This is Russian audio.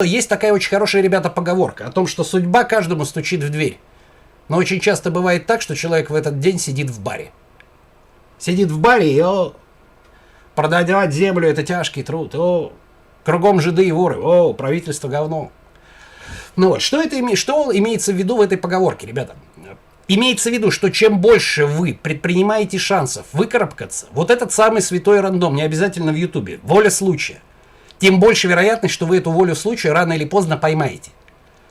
Есть такая очень хорошая, ребята, поговорка о том, что судьба каждому стучит в дверь. Но очень часто бывает так, что человек в этот день сидит в баре. Сидит в баре и продавать землю — это тяжкий труд. Кругом жиды и воры. Правительство говно. Ну вот, что имеется в виду в этой поговорке, ребята? Имеется в виду, что чем больше вы предпринимаете шансов выкарабкаться, вот этот самый святой рандом, не обязательно в Ютубе, воля случая, тем больше вероятность, что вы эту волю случая рано или поздно поймаете.